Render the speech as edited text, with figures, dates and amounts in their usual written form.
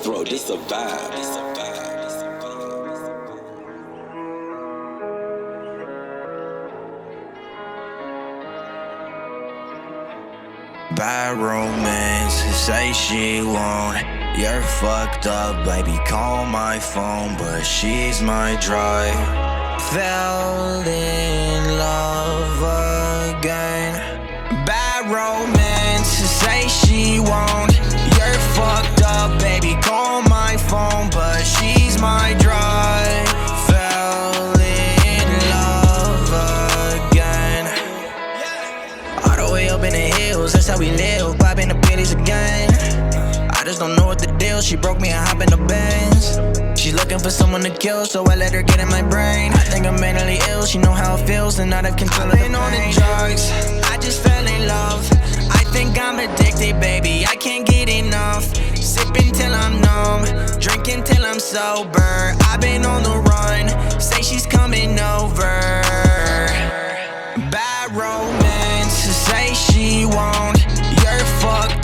cutthroat, this a vibe. Bad romance, say she won't. You're fucked up, baby, call my phone, but she's my drive. Fell in love again. Bad romance, say she won't. You're fucked up, baby, call my phone, but she's my drive. Fell in love again. All the way up in the hills, that's how we live, popping the bitties again. I just don't know what the deal, she broke me and hop in the Benz. She looking for someone to kill, so I let her get in my brain. I think I'm mentally ill, she know how it feels, and not have control of the pain. On the drugs, I just fell in love. I think I'm addicted, baby, I can't get enough. Sipping till I'm numb, drinking till I'm sober. I've been on the run, say she's coming over. Bad romance, say she won't. You're fucked